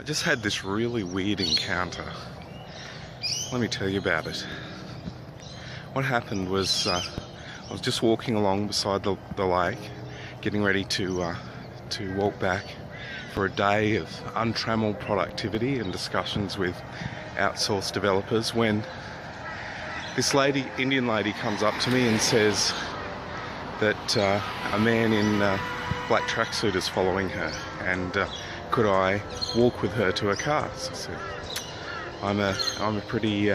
just had this really weird encounter. Let me tell you about it. What happened was I was just walking along beside the lake, getting ready to walk back for a day of untrammeled productivity and discussions with outsourced developers, when this lady, Indian lady, comes up to me and says that a man in black tracksuit is following her, and could I walk with her to her car? So I said, I'm a pretty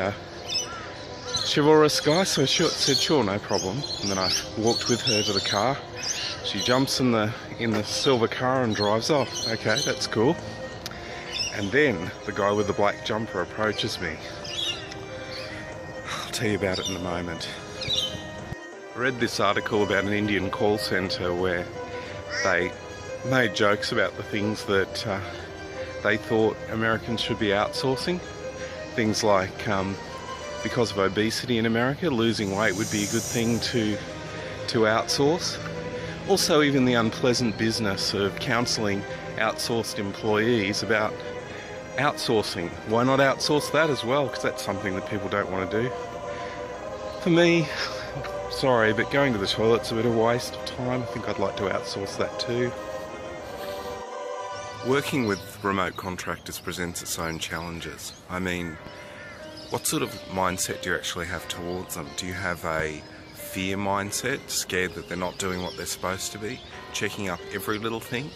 chivalrous guy, so I said sure, no problem. And then I walked with her to the car. She jumps in the silver car and drives off. Okay, that's cool. And then the guy with the black jumper approaches me. I'll tell you about it in a moment. I read this article about an Indian call centre where they made jokes about the things that they thought Americans should be outsourcing. Things like, because of obesity in America, losing weight would be a good thing to outsource. Also, even the unpleasant business of counselling outsourced employees about outsourcing. Why not outsource that as well? Because that's something that people don't want to do. For me, sorry, but going to the toilet's a bit of a waste of time. I think I'd like to outsource that too. Working with remote contractors presents its own challenges. I mean, what sort of mindset do you actually have towards them? Do you have a fear mindset, scared that they're not doing what they're supposed to be, checking up every little thing?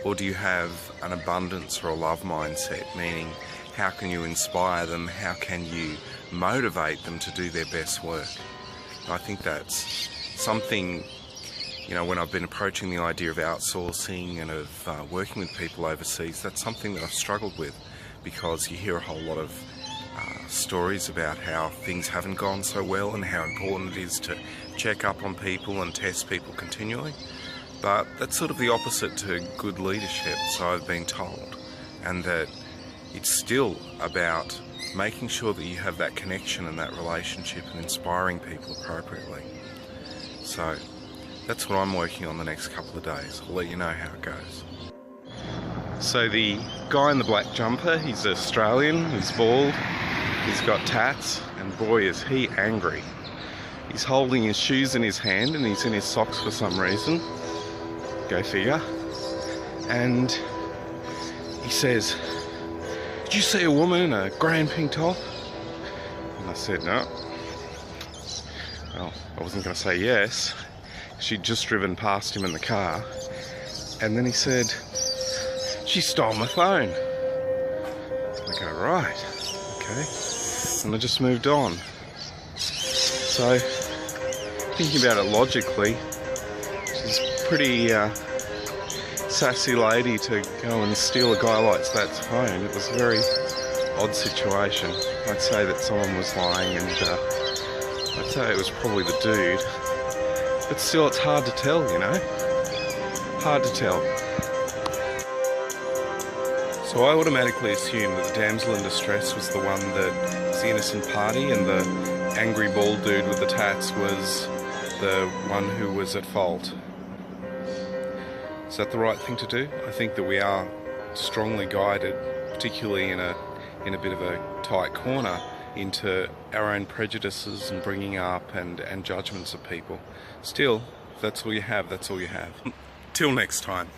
Or do you have an abundance or a love mindset, meaning how can you inspire them, how can you motivate them to do their best work? I think that's something, you know, when I've been approaching the idea of outsourcing and of working with people overseas, that's something that I've struggled with, because you hear a whole lot of stories about how things haven't gone so well and how important it is to check up on people and test people continually. But that's sort of the opposite to good leadership, so I've been told, and that it's still about making sure that you have that connection and that relationship and inspiring people appropriately. So that's what I'm working on the next couple of days. I'll let you know how it goes. So the guy in the black jumper, he's Australian, he's bald, he's got tats, and boy is he angry. He's holding his shoes in his hand and he's in his socks for some reason. Go figure. And he says, "Did you see a woman in a grey and pink top?" And I said, "No." Well, I wasn't going to say yes. She'd just driven past him in the car. And then he said, "She stole my phone." I go, right, okay. And I just moved on. So, thinking about it logically, she's a pretty sassy lady to go and steal a guy like that's phone. It was a very odd situation. I'd say that someone was lying, and I'd say it was probably the dude. But still, it's hard to tell, you know? Hard to tell. So I automatically assumed that the damsel in distress was the one that was the innocent party, and the angry bald dude with the tats was the one who was at fault. Is that the right thing to do? I think that we are strongly guided, particularly in a bit of a tight corner, into our own prejudices and bringing up and judgments of people. Still, if that's all you have, that's all you have. Till next time.